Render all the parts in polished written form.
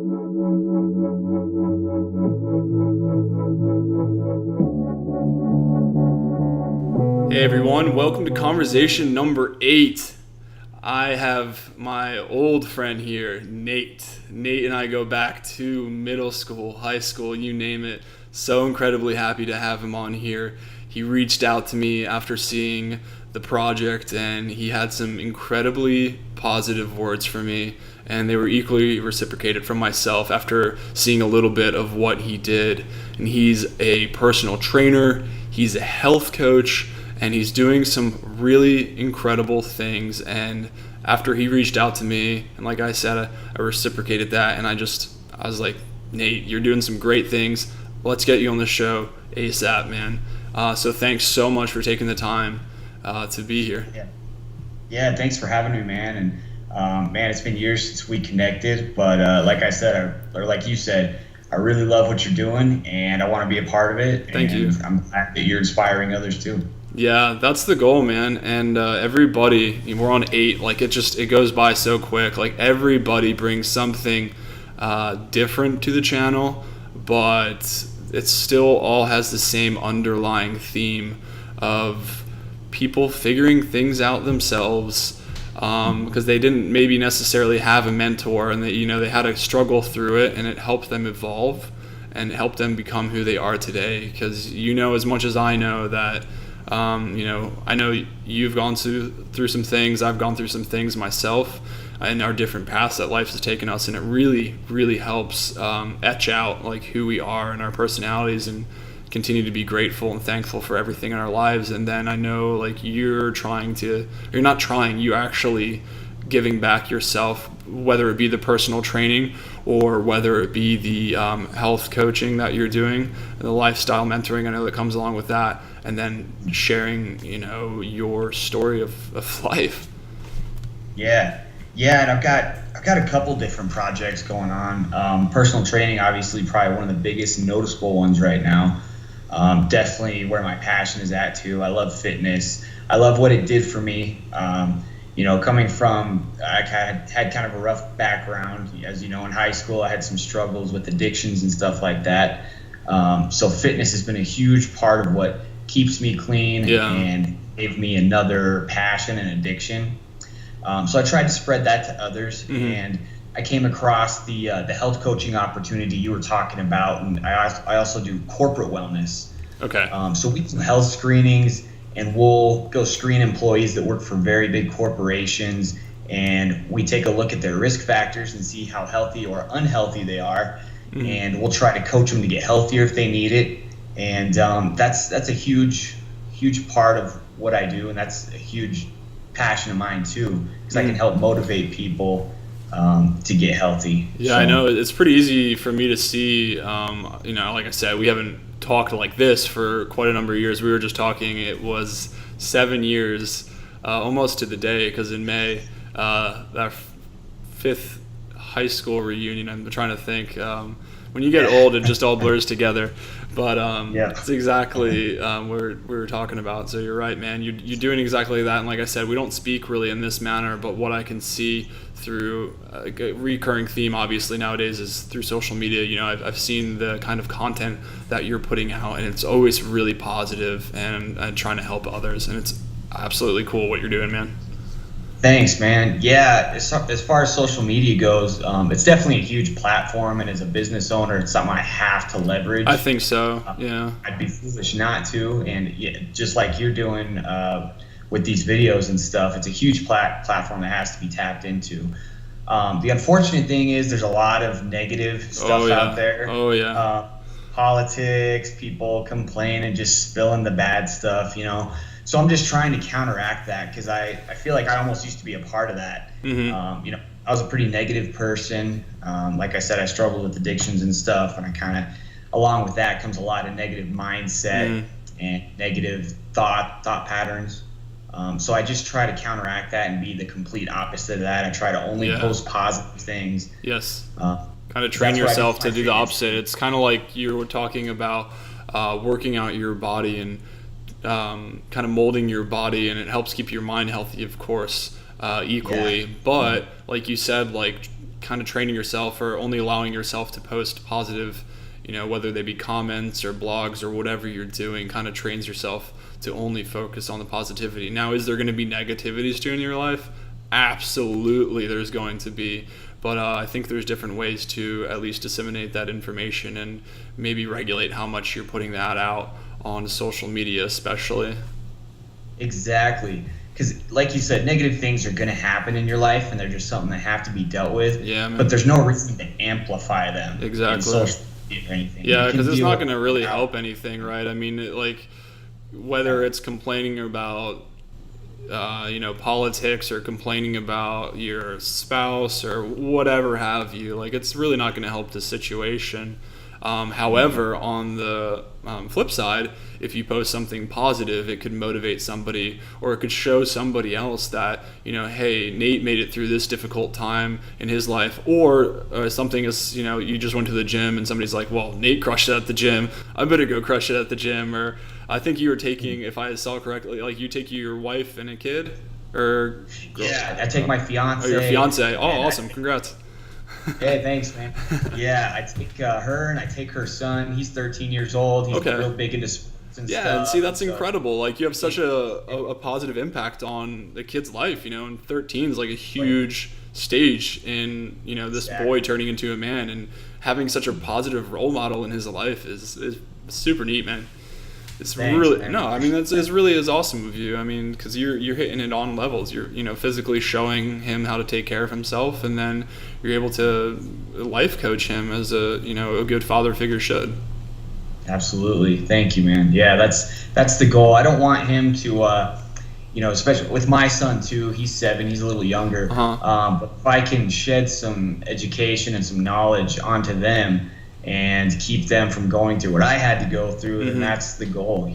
Hey everyone, welcome to conversation number 8. I have my old friend here, Nate. Nate and I go back to middle school, high school, you name it. So incredibly happy to have him on here. He reached out to me after seeing the project and he had some incredibly positive words for me, and they were equally reciprocated from myself after seeing a little bit of what he did. And he's a personal trainer, he's a health coach, and he's doing some really incredible things. And after he reached out to me, and like I said, I reciprocated that, and I was like, Nate, you're doing some great things. Let's get you on the show ASAP, man. So thanks so much for taking the time to be here. Yeah, thanks for having me, man. And man, it's been years since we connected, but like I said, or like you said, I really love what you're doing, and I want to be a part of it. Thank you. I'm glad that you're inspiring others too. Yeah, that's the goal, man. And everybody, we're on 8. Like it goes by so quick. Like everybody brings something different to the channel, but it still all has the same underlying theme of people figuring things out themselves, because they didn't maybe necessarily have a mentor, and they had to struggle through it, and it helped them evolve and it helped them become who they are today. Because as much as I know that I know you've gone through some things, I've gone through some things myself in our different paths that life has taken us, and it really, really helps etch out like who we are and our personalities, and continue to be grateful and thankful for everything in our lives. And then I know like you're actually giving back yourself, whether it be the personal training or whether it be the health coaching that you're doing, and the lifestyle mentoring I know that comes along with that, and then sharing your story of life. Yeah, and I've got a couple different projects going on. Personal training, obviously, probably one of the biggest noticeable ones right now. Definitely where my passion is at too. I love fitness. I love what it did for me. Coming from, I had kind of a rough background. As you know, in high school, I had some struggles with addictions and stuff like that. So fitness has been a huge part of what keeps me clean and gave me another passion and addiction. So I tried to spread that to others, and I came across the health coaching opportunity you were talking about, and I also do corporate wellness. Okay. So we do health screenings, and we'll go screen employees that work for very big corporations, and we take a look at their risk factors and see how healthy or unhealthy they are, and we'll try to coach them to get healthier if they need it. And that's a huge part of what I do, and that's a huge passion of mine too, because I can help motivate people to get healthy. Yeah, so. I know it's pretty easy for me to see. Like I said, we haven't talked like this for quite a number of years. We were just talking. It was 7 years, almost to the day, because in May, our 5th high school reunion. I'm trying to think. When you get old, it just all blurs together. But it's exactly what we were talking about. So you're right, man. You're doing exactly that. And like I said, we don't speak really in this manner, but what I can see through a recurring theme, obviously, nowadays is through social media. I've seen the kind of content that you're putting out, and it's always really positive and trying to help others. And it's absolutely cool what you're doing, man. Thanks, man. Yeah, as far as social media goes, it's definitely a huge platform, and as a business owner, it's something I have to leverage. I think so, yeah. I'd be foolish not to, and just like you're doing with these videos and stuff, it's a huge platform that has to be tapped into. The unfortunate thing is there's a lot of negative stuff out there. Oh, yeah. Politics, people complaining, just spilling the bad stuff, So I'm just trying to counteract that, because I feel like I almost used to be a part of that. I was a pretty negative person. Like I said, I struggled with addictions and stuff, and I kind of, along with that comes a lot of negative mindset and negative thought patterns. So I just try to counteract that and be the complete opposite of that. I try to only post positive things. Yes. Kind of train yourself to do the opposite. It's kind of like you were talking about working out your body and kind of molding your body, and it helps keep your mind healthy, of course, equally. But like you said, like kind of training yourself or only allowing yourself to post positive, whether they be comments or blogs or whatever you're doing, kind of trains yourself to only focus on the positivity. Now, is there going to be negativities too in your life? Absolutely, there's going to be. But I think there's different ways to at least disseminate that information and maybe regulate how much you're putting that out on social media, especially. Exactly. Because like you said, negative things are going to happen in your life, and they're just something that have to be dealt with. Yeah, man. But there's no reason to amplify them. Exactly. In social media or anything. Yeah, because it's not going to really help anything, right? I mean, whether it's complaining about politics or complaining about your spouse or whatever have you, it's really not going to help the situation. However, on the flip side, if you post something positive, it could motivate somebody, or it could show somebody else that, hey, Nate made it through this difficult time in his life, or something is, you just went to the gym and somebody's like, well, Nate crushed it at the gym, I better go crush it at the gym. Or I think you were taking, if I saw correctly, you take your wife and a kid, or yeah, I take my fiance. Oh, your fiance. Oh, awesome! Congrats. Hey, thanks, man. Yeah, I take her and I take her son. He's 13 years old. He's real big into sports and stuff. Yeah, and see, that's incredible. You have such a positive impact on the kid's life, and 13 is a huge stage in, this boy turning into a man, and having such a positive role model in his life is super neat, man. It's really, man. No, I mean, it's really is awesome of you. I mean, because you're hitting it on levels. You're, physically showing him how to take care of himself, and then you're able to life coach him as a good father figure should. Absolutely. Thank you, man. Yeah, that's the goal. I don't want him to, especially with my son too. He's 7. He's a little younger. But if I can shed some education and some knowledge onto them, and keep them from going through what I had to go through, and that's the goal,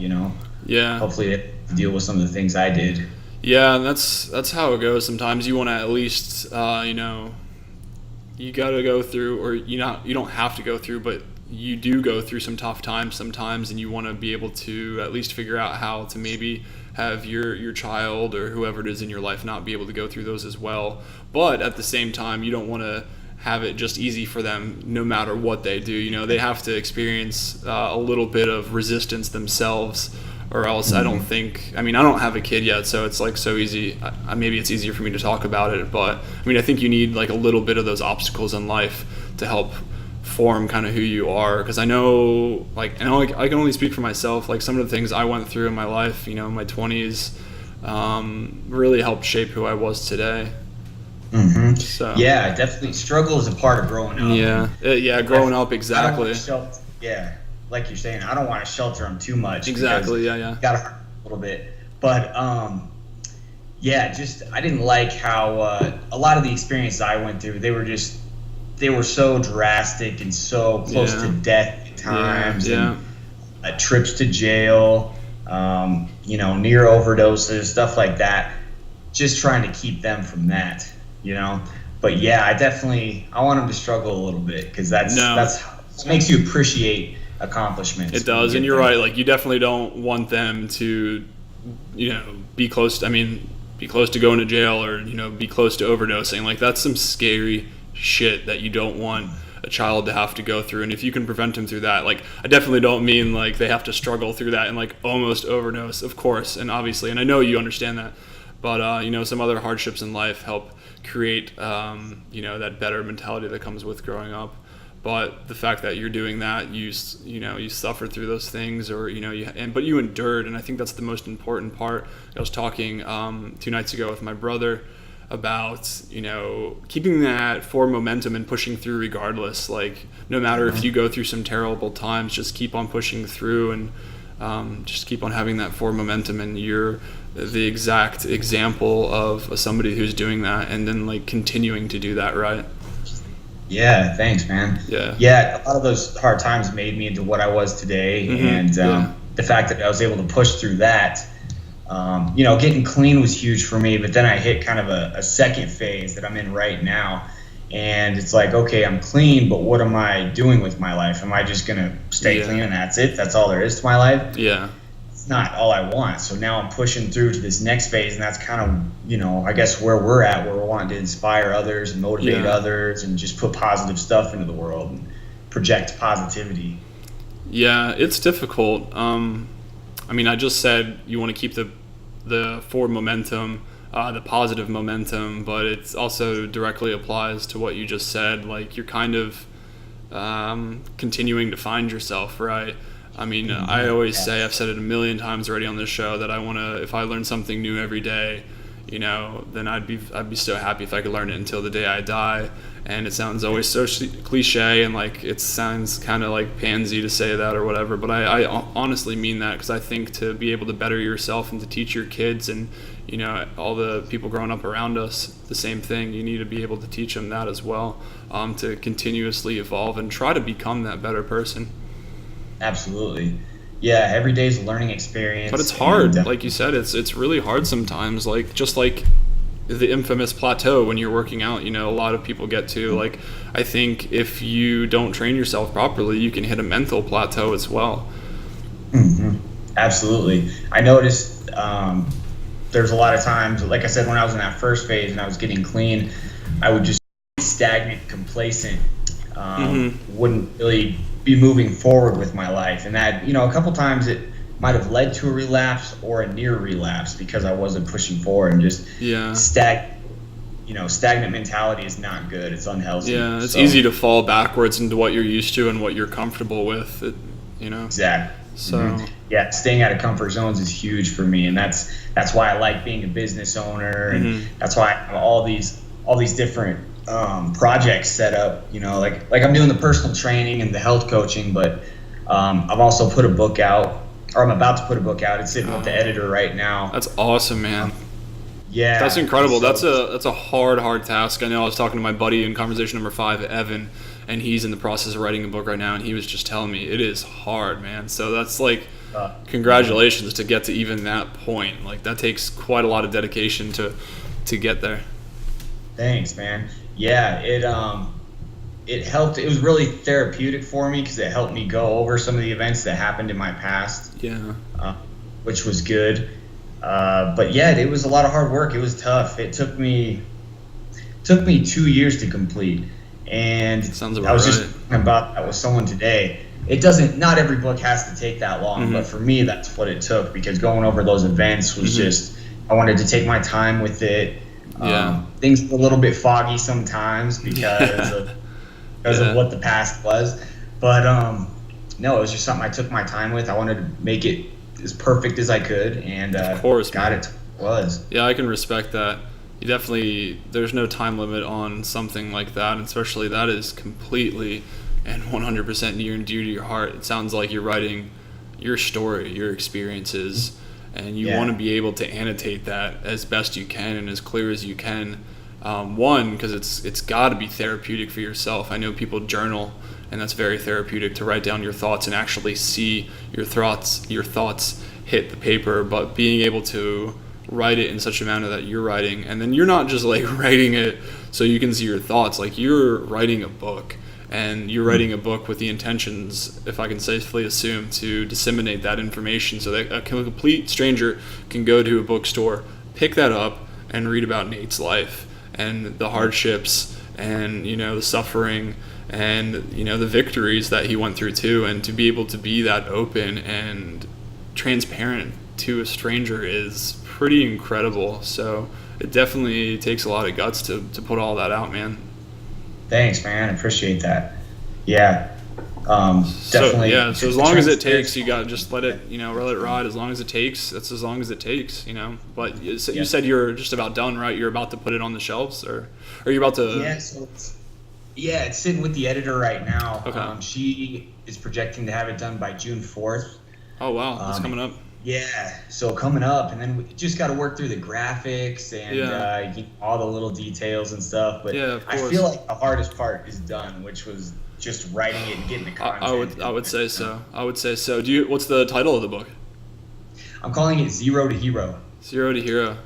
Yeah. Hopefully they deal with some of the things I did. Yeah, and that's how it goes. Sometimes you want to at least, you got to go through, or you don't have to go through, but you do go through some tough times sometimes, and you want to be able to at least figure out how to maybe have your child or whoever it is in your life not be able to go through those as well. But at the same time, you don't want to have it just easy for them no matter what they do. They have to experience a little bit of resistance themselves, or else I don't think, I don't have a kid yet, so it's so easy. Maybe it's easier for me to talk about it, but I think you need a little bit of those obstacles in life to help form kind of who you are. Because I know I can only speak for myself. Some of the things I went through in my life, in my 20s, really helped shape who I was today. Mm-hmm. So yeah, definitely struggle is a part of growing up. Yeah, growing up, exactly. Yeah, like you're saying, I don't want to shelter them too much. Exactly. Yeah. Got to hurt a little bit, but yeah, just I didn't like how a lot of the experiences I went through, they were so drastic and so close to death at times, and trips to jail, near overdoses, stuff like that. Just trying to keep them from that. But yeah, I want them to struggle a little bit, because that's what makes you appreciate accomplishments. It does, and you're right. You definitely don't want them to, be close. Be close to going to jail, or be close to overdosing. That's some scary shit that you don't want a child to have to go through. And if you can prevent them through that, I definitely don't mean they have to struggle through that and almost overdose, of course, and obviously, and I know you understand that. But some other hardships in life help create that better mentality that comes with growing up. But the fact that you're doing that, you suffered through those things, or but you endured, and I think that's the most important part. I was talking 2 nights ago with my brother about keeping that forward momentum and pushing through regardless. No matter if you go through some terrible times, just keep on pushing through, and just keep on having that forward momentum, and you're the exact example of somebody who's doing that, and then continuing to do that, right? Yeah, thanks, man. Yeah, a lot of those hard times made me into what I was today, and the fact that I was able to push through that, getting clean was huge for me. But then I hit kind of a second phase that I'm in right now, and it's okay, I'm clean, but what am I doing with my life? Am I just gonna stay clean and that's it? That's all there is to my life? Yeah. not all I want. So now I'm pushing through to this next phase, and that's kind of, I guess where we're at, where we're wanting to inspire others and motivate others and just put positive stuff into the world and project positivity. Yeah, it's difficult. I mean, I just said you want to keep the forward momentum, the positive momentum, but it also directly applies to what you just said. Like, you're kind of continuing to find yourself, right? I mean, I always say, I've said it a million times already on this show, that I want to, if I learn something new every day, then I'd be so happy if I could learn it until the day I die. And it sounds always so cliche, and like it sounds kind of like pansy to say that or whatever, but I honestly mean that, because I think to be able to better yourself and to teach your kids and all the people growing up around us the same thing, you need to be able to teach them that as well, to continuously evolve and try to become that better person. Absolutely. Yeah, every day's a learning experience. But it's hard, like you said, it's really hard sometimes, like just like the infamous plateau when you're working out, a lot of people get to. Like, I think if you don't train yourself properly, you can hit a mental plateau as well. Mm-hmm. Absolutely. I noticed there's a lot of times, like I said, when I was in that first phase and I was getting clean, I would just be stagnant, complacent, wouldn't really be moving forward with my life. And that, a couple times it might have led to a relapse or a near relapse because I wasn't pushing forward, and just stagnant mentality is not good. It's unhealthy. Yeah, it's easy to fall backwards into what you're used to and what you're comfortable with, Exactly. So yeah, staying out of comfort zones is huge for me, and that's why I like being a business owner, and that's why I have all these different projects set up. Like I'm doing the personal training and the health coaching, but I've also put a book out, or I'm about to put a book out. It's sitting with the editor right now. That's awesome, man. Yeah, that's incredible. So, that's a hard task. I know I was talking to my buddy in conversation number 5, Evan, and he's in the process of writing a book right now, and he was just telling me it is hard, man. So that's like, congratulations to get to even that point. Like, that takes quite a lot of dedication to get there. Thanks, man. Yeah, it helped. It was really therapeutic for me because it helped me go over some of the events that happened in my past. Yeah. Which was good. But yeah, it was a lot of hard work. It was tough. It took me 2 years to complete. And I was just talking about that with someone today. Not every book has to take that long, but for me, that's what it took, because going over those events was just, I wanted to take my time with it. Things were a little bit foggy sometimes because of what the past was. But no, it was just something I took my time with. I wanted to make it as perfect as I could, and of course, got it. Was. Yeah, I can respect that. You definitely, there's no time limit on something like that, and especially that is completely and 100% near and dear to your heart. It sounds like you're writing your story, your experiences, and you want to be able to annotate that as best you can and as clear as you can. One, because it's got to be therapeutic for yourself. I know people journal, and that's very therapeutic to write down your thoughts and actually see your thoughts hit the paper. But being able to write it in such a manner that you're writing, and then you're not just like writing it so you can see your thoughts, like you're writing a book, and you're writing a book with the intentions, if I can safely assume, to disseminate that information so that a complete stranger can go to a bookstore, pick that up, and read about Nate's life and the hardships and the suffering and the victories that he went through too. And to be able to be that open and transparent to a stranger is pretty incredible. So it definitely takes a lot of guts to put all that out, man. Thanks, man. I appreciate that. Yeah. Definitely. So as long as it takes, you got to just let it ride. As long as it takes, that's as long as it takes, But you said you're just about done, right? You're about to put it on the shelves, or are you about to? Yeah. So it's sitting with the editor right now. Okay. She is projecting to have it done by June 4th. Oh wow, that's coming up. Yeah, so coming up, and then we just got to work through the graphics and all the little details and stuff. But I feel like the hardest part is done, which was just writing it and getting the content. I would say so. What's the title of the book? I'm calling it Zero to Hero. Zero to Hero.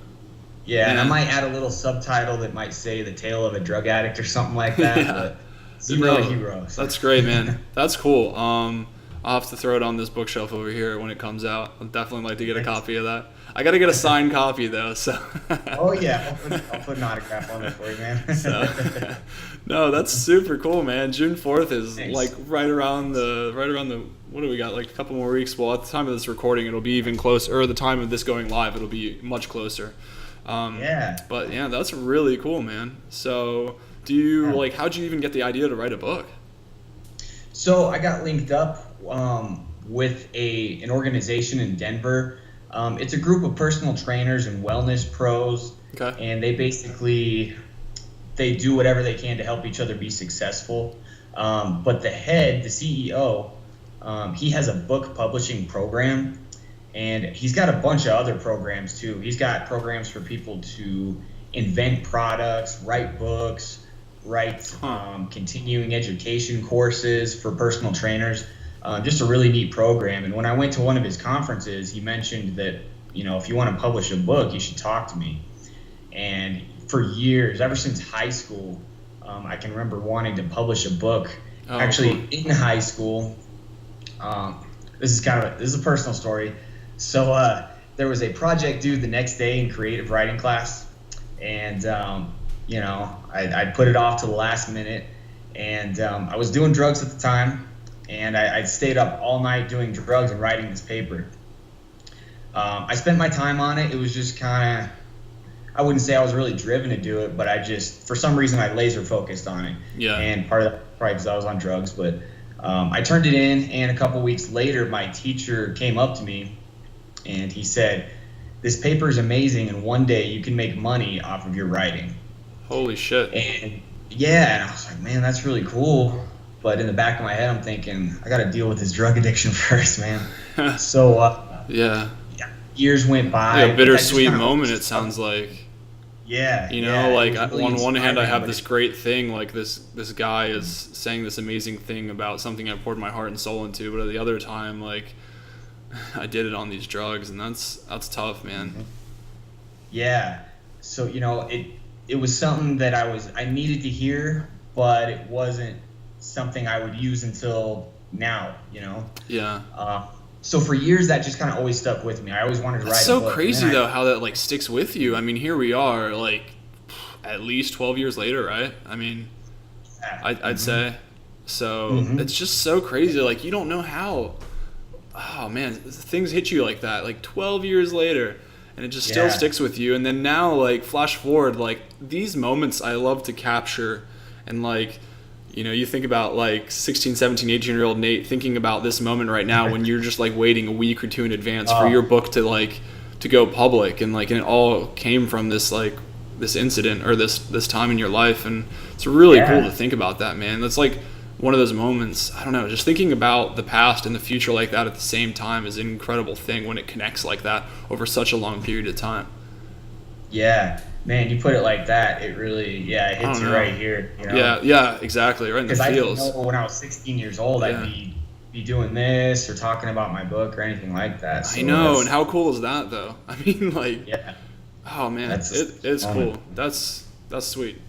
Yeah, and I might add a little subtitle that might say The Tale of a Drug Addict or something like that. But Zero to Hero. So. That's great, man. That's cool. I'll have to throw it on this bookshelf over here when it comes out. I'd definitely like to get a copy of that. I got to get a signed copy though, so. Oh yeah, I'll put an autograph on there for you, man. So, no, that's super cool, man. June 4th is Thanks. like right around the what do we got? Like a couple more weeks. Well, at the time of this recording, it'll be even closer. Or the time of this going live, it'll be much closer. Yeah. But yeah, that's really cool, man. So, do you like? How'd you even get the idea to write a book? So I got linked up with an organization in Denver. It's a group of personal trainers and wellness pros, Okay. and they do whatever they can to help each other be successful. But the CEO, he has a book publishing program, and he's got a bunch of other programs too. He's got programs for people to invent products, write books, write continuing education courses for personal trainers. Just a really neat program. And when I went to one of his conferences, he mentioned that, if you want to publish a book, you should talk to me. And for years, ever since high school, I can remember wanting to publish a book. Actually, in high school, this is a personal story. So there was a project due the next day in creative writing class, and I put it off to the last minute, and I was doing drugs at the time, and I stayed up all night doing drugs and writing this paper. I spent my time on it. It was just kind of, I wouldn't say I was really driven to do it, but for some reason, I laser focused on it. Yeah. And part of that probably because I was on drugs, but I turned it in, and a couple weeks later, my teacher came up to me, and he said, "This paper is amazing, and one day you can make money off of your writing." Holy shit. And I was like, man, that's really cool. But in the back of my head, I'm thinking, I got to deal with this drug addiction first, man. So, years went by. Yeah, a bittersweet moment, it sounds like. Yeah. On one hand, I have this great thing, like this guy is saying this amazing thing about something I poured my heart and soul into, but at the other time, like, I did it on these drugs, and that's tough, man. Mm-hmm. Yeah. So, it was something that I needed to hear, but it wasn't something I would use until now, Yeah. So for years, that just kind of always stuck with me. I always wanted to write a book. It's so crazy, though, how that, like, sticks with you. I mean, here we are, like, at least 12 years later, right? I mean, I'd say. So it's just so crazy. Like, you don't know how. Oh, man, things hit you like that, like 12 years later. And it just still sticks with you. And then now, like, flash forward, like, these moments I love to capture. And, like, you think about, like, 16, 17, 18-year-old Nate thinking about this moment right now when you're just, like, waiting a week or two in advance for your book to, like, to go public. And, like, and it all came from this, like, this incident or this time in your life. And it's really cool to think about that, man. That's, like, one of those moments, I don't know, just thinking about the past and the future like that at the same time is an incredible thing when it connects like that over such a long period of time. Yeah, man, you put it like that, it really, it hits you right here. Yeah, exactly, right in the feels. Because I didn't know when I was 16 years old I'd be doing this or talking about my book or anything like that. So I know, and how cool is that, though? I mean, like, oh, man, it's cool. That's sweet.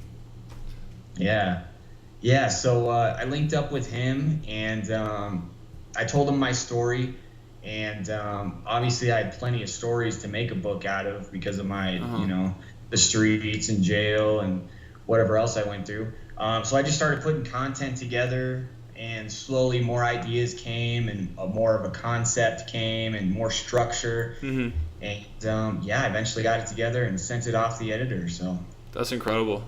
Yeah, so I linked up with him, and I told him my story, and obviously I had plenty of stories to make a book out of because of my, the streets and jail and whatever else I went through. So I just started putting content together, and slowly more ideas came, and more of a concept came, and more structure. And I eventually got it together and sent it off the editor. So that's incredible.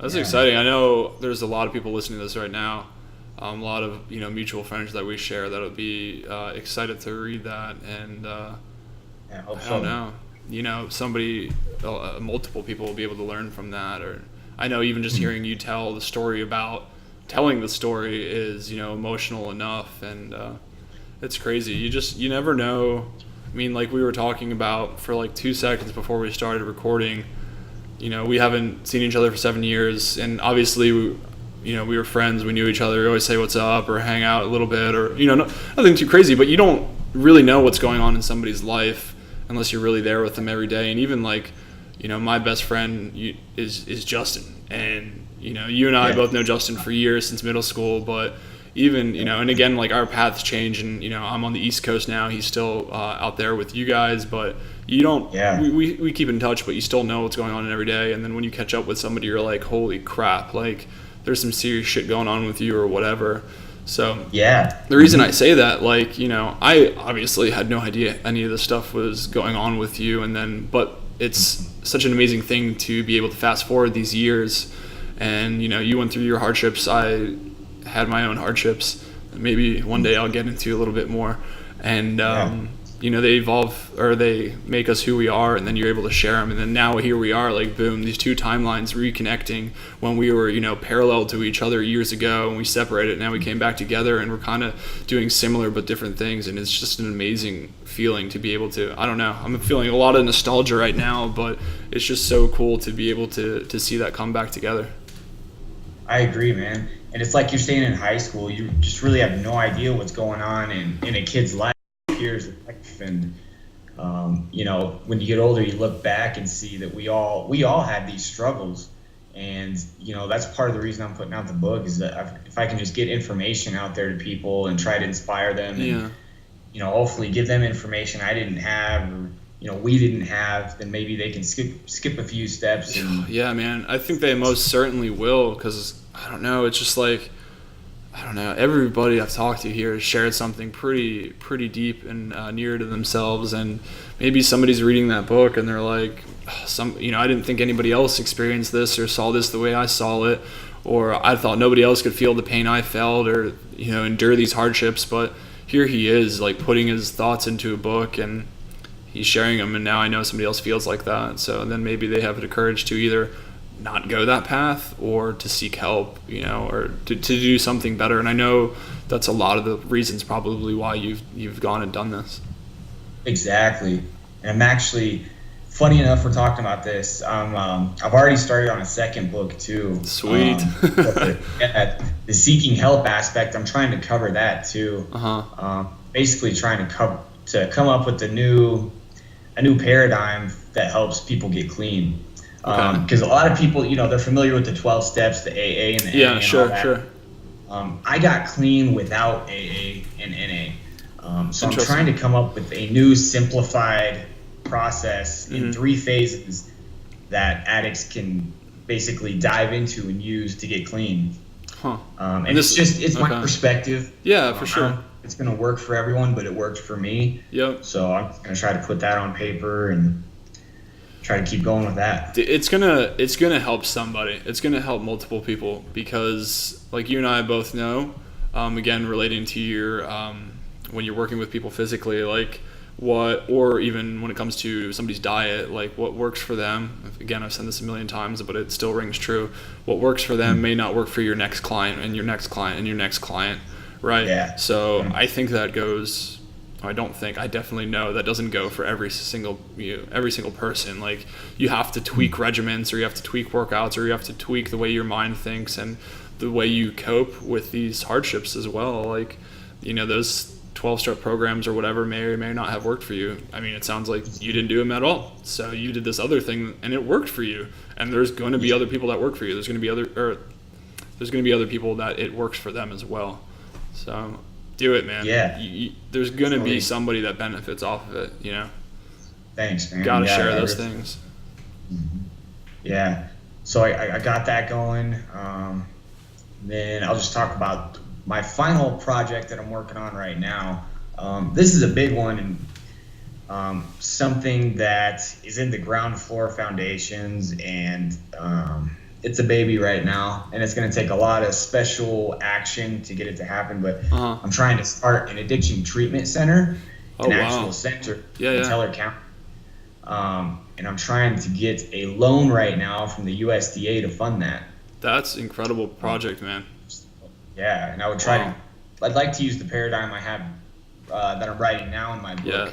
That's exciting. I know there's a lot of people listening to this right now, a lot of mutual friends that we share that would be excited to read that, and I don't know, somebody, multiple people will be able to learn from that. Or I know even just hearing you tell the story about telling the story is emotional enough, and it's crazy. You never know. I mean, like we were talking about for like 2 seconds before we started recording. We haven't seen each other for 7 years, and obviously, we were friends. We knew each other. We always say what's up or hang out a little bit, or nothing too crazy. But you don't really know what's going on in somebody's life unless you're really there with them every day. And even like, my best friend is Justin, and you and I both know Justin for years since middle school. But even, and again, like our paths change, and, I'm on the East Coast now. He's still out there with you guys, but you don't, we keep in touch, but you still know what's going on every day. And then when you catch up with somebody, you're like, holy crap, like there's some serious shit going on with you or whatever. So the reason I say that, like, I obviously had no idea any of this stuff was going on with you, but it's such an amazing thing to be able to fast forward these years, and you went through your hardships. I had my own hardships. Maybe one day I'll get into a little bit more, and they evolve, or they make us who we are, and then you're able to share them. And then now here we are, like, boom, these two timelines reconnecting when we were, parallel to each other years ago, and we separated. Now we came back together, and we're kind of doing similar but different things. And it's just an amazing feeling to be able to, I don't know, I'm feeling a lot of nostalgia right now, but it's just so cool to be able to see that come back together. I agree, man. And it's like you're saying, in high school, you just really have no idea what's going on in a kid's life. Years of life, and when you get older, you look back and see that we all had these struggles, and that's part of the reason I'm putting out the book, is that if I can just get information out there to people and try to inspire them, and hopefully give them information I didn't have, or we didn't have, then maybe they can skip a few steps. And yeah, man, I think they most certainly will, because I don't know, it's just like, I don't know, everybody I've talked to here has shared something pretty deep and near to themselves, and maybe somebody's reading that book and they're like, I didn't think anybody else experienced this or saw this the way I saw it, or I thought nobody else could feel the pain I felt, or endure these hardships, but here he is, like, putting his thoughts into a book, and he's sharing them, and now I know somebody else feels like that. So then maybe they have the courage to either not go that path, or to seek help, or to do something better. And I know that's a lot of the reasons probably why you've gone and done this. Exactly. And I'm actually, funny enough, we're talking about this. I've already started on a second book too. Sweet. The seeking help aspect, I'm trying to cover that too. Basically trying to come up with a new paradigm that helps people get clean. Because a lot of people, they're familiar with the 12 steps, the AA and the NA and all that. Sure. I got clean without AA and NA. So I'm trying to come up with a new simplified process in 3 phases that addicts can basically dive into and use to get clean. And it's my perspective. Yeah, for sure. It's going to work for everyone, but it worked for me. Yep. So I'm going to try to put that on paper and try to keep going with that. It's gonna help somebody. It's gonna help multiple people, because like you and I both know, again, relating to your when you're working with people physically, like or even when it comes to somebody's diet, like what works for them. Again, I've said this a million times, but it still rings true. What works for them may not work for your next client and your next client and your next client, right? Yeah. So I think that goes. I definitely know that doesn't go for every single person. Like, you have to tweak regimens, or you have to tweak workouts, or you have to tweak the way your mind thinks and the way you cope with these hardships as well. Like, those 12-step programs or whatever may or may not have worked for you. I mean, it sounds like you didn't do them at all. So you did this other thing and it worked for you. And there's going to be other people that work for you. There's going to be other people that it works for them as well. So do it, man. Yeah. There's going to be somebody that benefits off of it, Thanks, man. Got to share those things. Yeah. So I got that going. Then I'll just talk about my final project that I'm working on right now. This is a big one, and something that is in the ground floor foundations, and it's a baby right now, and it's going to take a lot of special action to get it to happen. But I'm trying to start an addiction treatment center, actual center in Teller County. And I'm trying to get a loan right now from the USDA to fund that. That's an incredible project, man. Yeah, and I would try to. I'd like to use the paradigm I have that I'm writing now in my book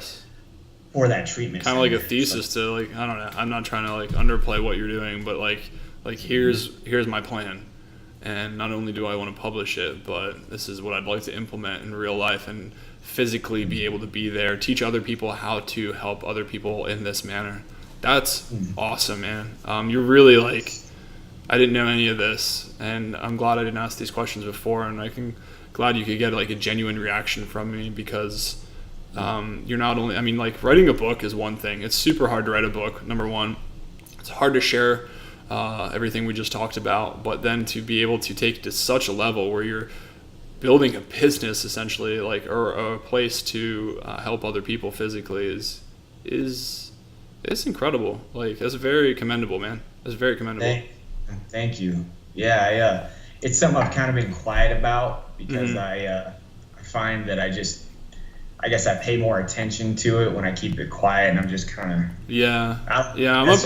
for that treatment. Kind of like a thesis to, like, I don't know. I'm not trying to like underplay what you're doing, but like here's my plan, and not only do I want to publish it, but this is what I'd like to implement in real life and physically be able to be there, teach other people how to help other people in this manner. That's awesome, man. You're really like I didn't know any of this, and I'm glad I didn't ask these questions before, and glad you could get like a genuine reaction from me, because you're not only, I mean, like, writing a book is one thing. It's super hard to write a book, number one. It's hard to share everything we just talked about, but then to be able to take it to such a level where you're building a business essentially, like, or a place to help other people physically is it's incredible. Like, that's very commendable, man. That's very commendable. Thank you. Yeah, it's something I've kind of been quiet about, because I find that I guess I pay more attention to it when I keep it quiet, and I'm just kind of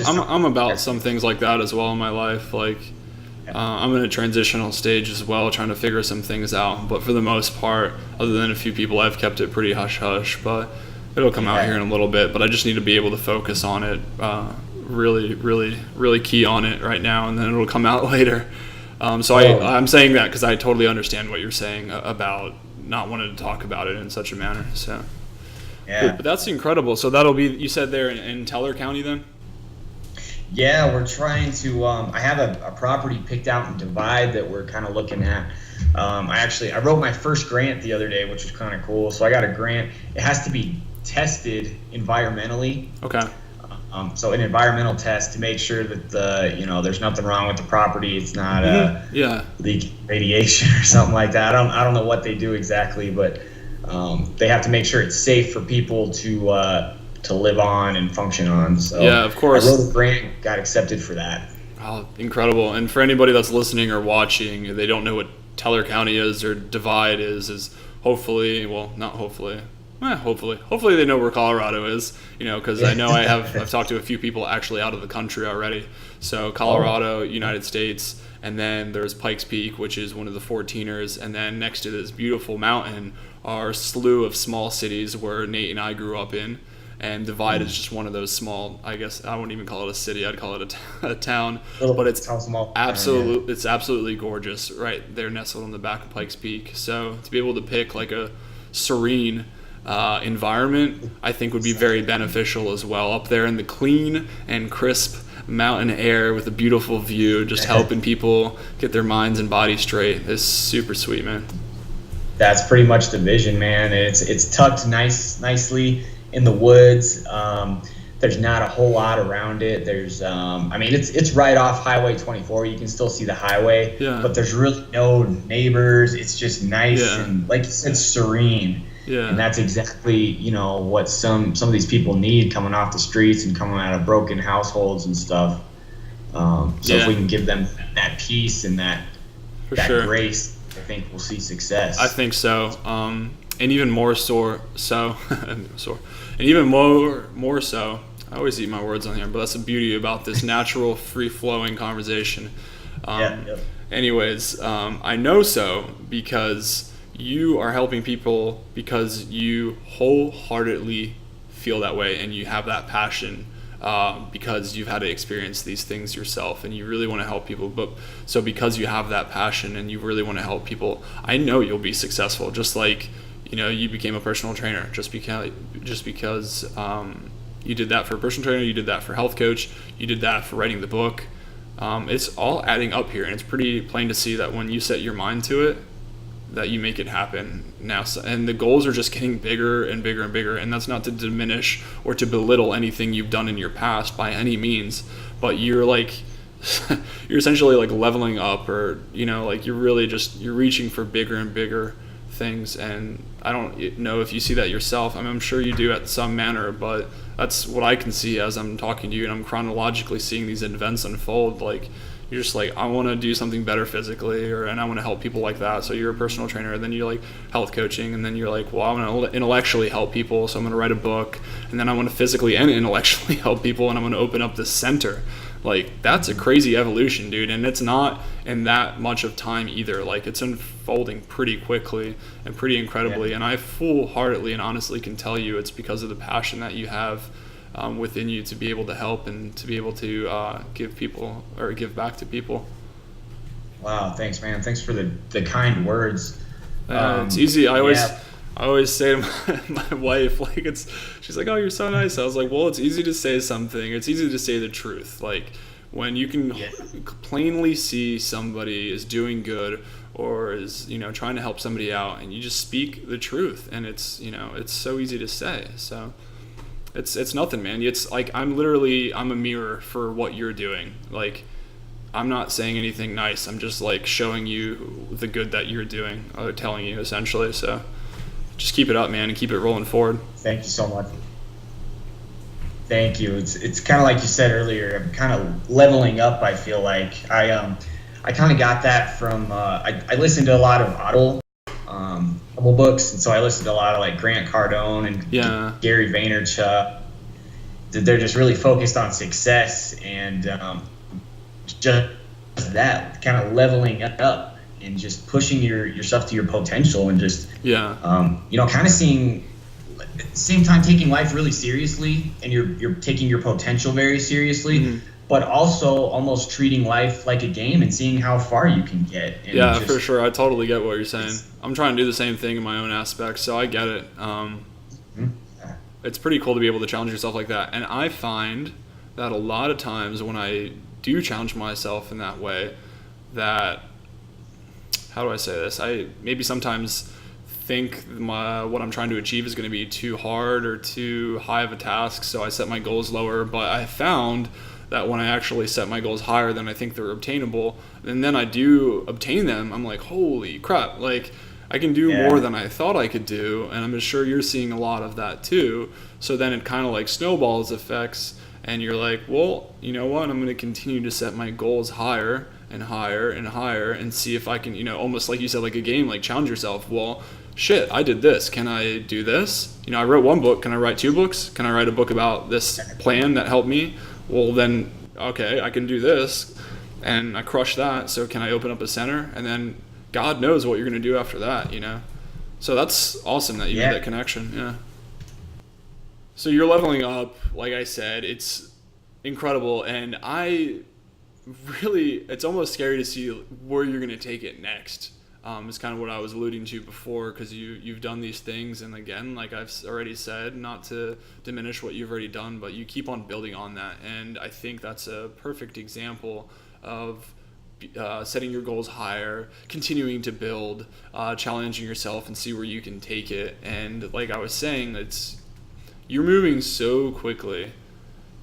I'm about some things like that as well in my life. Like, I'm in a transitional stage as well, trying to figure some things out. But for the most part, other than a few people, I've kept it pretty hush hush. But it'll come out here in a little bit. But I just need to be able to focus on it, really, really, really key on it right now, and then it'll come out later. I'm saying that because I totally understand what you're saying about not wanting to talk about it in such a manner. So, yeah. But that's incredible. So that'll be, you said there in Teller County then? Yeah, we're trying to. I have a property picked out in Divide that we're kind of looking at. I wrote my first grant the other day, which was kind of cool. So I got a grant. It has to be tested environmentally. Okay. So an environmental test to make sure that there's nothing wrong with the property. It's not leaking radiation or something like that. I don't know what they do exactly, but they have to make sure it's safe for people to live on and function on. So yeah, of course. I wrote a grant, got accepted for that. Oh, incredible. And for anybody that's listening or watching, they don't know what Teller County is or Divide is hopefully, well, not hopefully. Hopefully they know where Colorado is, because I know I've talked to a few people actually out of the country already. So Colorado, United States, and then there's Pikes Peak, which is one of the 14ers, and then next to this beautiful mountain are a slew of small cities where Nate and I grew up in. And Divide is just one of those small, I guess I wouldn't even call it a city, I'd call it a town. But it's absolutely gorgeous right there, nestled on the back of Pikes Peak. So to be able to pick like a serene environment, I think would be very beneficial as well. Up there in the clean and crisp mountain air with a beautiful view, just helping people get their minds and bodies straight is super sweet, man. That's pretty much the vision, man. It's tucked nicely in the woods. There's not a whole lot around it. There's it's right off Highway 24. You can still see the highway, but there's really no neighbors. It's just nice and, like you said, serene. Yeah. And that's exactly, what some of these people need coming off the streets and coming out of broken households and stuff. If we can give them that peace and that grace, I think we'll see success. I think so. And even more so, and even more so, I always eat my words on here, but that's the beauty about this natural, free-flowing conversation. Anyways, I know so because you are helping people because you wholeheartedly feel that way and you have that passion because you've had to experience these things yourself and you really want to help people. So because you have that passion and you really want to help people, I know you'll be successful. Just like, you became a personal trainer just because you did that for a personal trainer, you did that for health coach, you did that for writing the book. It's all adding up here, and it's pretty plain to see that when you set your mind to it, that you make it happen now. And the goals are just getting bigger and bigger and bigger, and that's not to diminish or to belittle anything you've done in your past by any means, but you're you're essentially like leveling up, or you're really you're reaching for bigger and bigger things. And I don't know if you see that yourself. I'm sure you do at some manner, but that's what I can see as I'm talking to you and I'm chronologically seeing these events unfold. Like, you're just like, I want to do something better physically, and I want to help people like that. So you're a personal trainer, and then you're like health coaching, and then you're like, well, I want to intellectually help people, so I'm going to write a book, and then I want to physically and intellectually help people, and I'm going to open up this center. Like, that's a crazy evolution, dude, and it's not in that much of time either. Like, it's unfolding pretty quickly and pretty incredibly, and I full-heartedly and honestly can tell you it's because of the passion that you have within you to be able to help and to be able to give back to people. Wow, thanks, man. Thanks for the kind words. It's easy. I always say to my wife, she's like, oh, you're so nice. I was like, well, it's easy to say something. It's easy to say the truth. Like, When you can Yeah. plainly see somebody is doing good or is, trying to help somebody out, and you just speak the truth, and it's, it's so easy to say. So it's nothing, man. It's like I'm a mirror for what you're doing. Like, I'm not saying anything nice. I'm just like showing you the good that you're doing, or telling you essentially. So just keep it up, man, and keep it rolling forward. Thank you so much. Thank you. It's kind of like you said earlier. I'm kind of leveling up. I feel like I kind of got that from I listened to a lot of audible books, and so I listened to a lot of like Grant Cardone and Gary Vaynerchuk. They're just really focused on success and just that kind of leveling up and just pushing yourself to your potential and just kind of seeing. At the same time, taking life really seriously, and you're taking your potential very seriously, but also almost treating life like a game and seeing how far you can get. And for sure. I totally get what you're saying. I'm trying to do the same thing in my own aspects, so I get it. It's pretty cool to be able to challenge yourself like that. And I find that a lot of times when I do challenge myself in that way, that, how do I say this? I maybe sometimes think what I'm trying to achieve is going to be too hard or too high of a task, so I set my goals lower. But I found that when I actually set my goals higher than I think they're obtainable, and then I do obtain them, I'm like, holy crap, like I can do more than I thought I could do. And I'm sure you're seeing a lot of that too. So then it kind of like snowballs effects, and you're like, well, you know what, I'm going to continue to set my goals higher and higher and higher and see if I can, almost like you said, like a game, like challenge yourself. Well, shit, I did this. Can I do this? I wrote one book. Can I write 2 books? Can I write a book about this plan that helped me? Well, then, okay, I can do this. And I crushed that. So can I open up a center? And then God knows what you're going to do after that, So that's awesome that you made that connection. Yeah. So you're leveling up. Like I said, it's incredible. And it's almost scary to see where you're going to take it next. Is kind of what I was alluding to before, because you've done these things, and again, like I've already said, not to diminish what you've already done, but you keep on building on that. And I think that's a perfect example of setting your goals higher, continuing to build, challenging yourself and see where you can take it. And like I was saying, you're moving so quickly,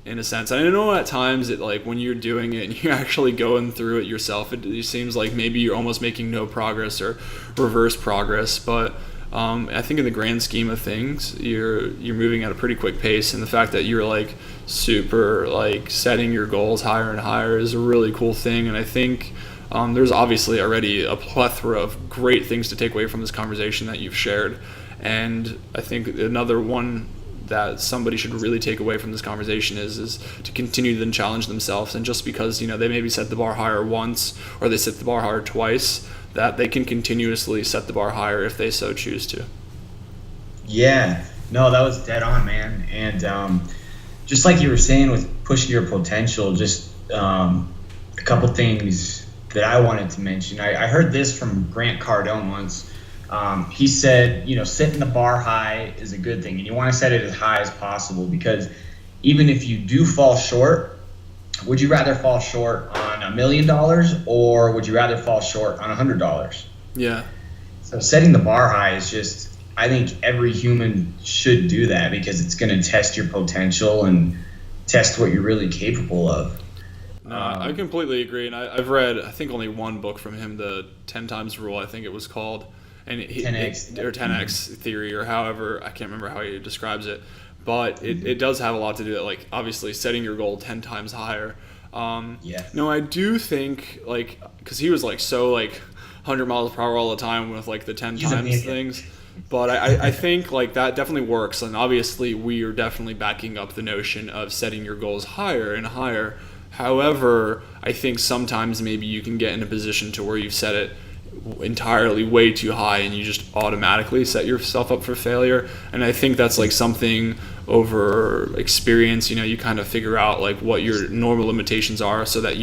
in a sense. I know at times that like when you're doing it and you're actually going through it yourself, it seems like maybe you're almost making no progress or reverse progress. But I think in the grand scheme of things, you're moving at a pretty quick pace, and the fact that you're like super like setting your goals higher and higher is a really cool thing. And I think there's obviously already a plethora of great things to take away from this conversation that you've shared. And I think another one that somebody should really take away from this conversation is to continue to then challenge themselves. And just because they maybe set the bar higher once, or they set the bar higher twice, that they can continuously set the bar higher if they so choose to. Yeah, no, that was dead on, man. And just like you were saying with pushing your potential, just a couple things that I wanted to mention. I heard this from Grant Cardone once. He said, setting the bar high is a good thing, and you want to set it as high as possible, because even if you do fall short, would you rather fall short on $1 million, or would you rather fall short on $100? Yeah. So setting the bar high is just, I think every human should do that, because it's going to test your potential and test what you're really capable of. No, I completely agree. And I've read, I think, only one book from him, the 10 times rule, I think it was called. And 10x theory, or however, I can't remember how he describes it, but it does have a lot to do with, like, obviously setting your goal 10 times higher. No, I do think, like, because he was like so like 100 miles per hour all the time with like the 10 times things, but I think like that definitely works. And obviously we are definitely backing up the notion of setting your goals higher and higher. However, I think sometimes maybe you can get in a position to where you've set it entirely way too high, and you just automatically set yourself up for failure. And I think that's like something over experience, you kind of figure out like what your normal limitations are, so that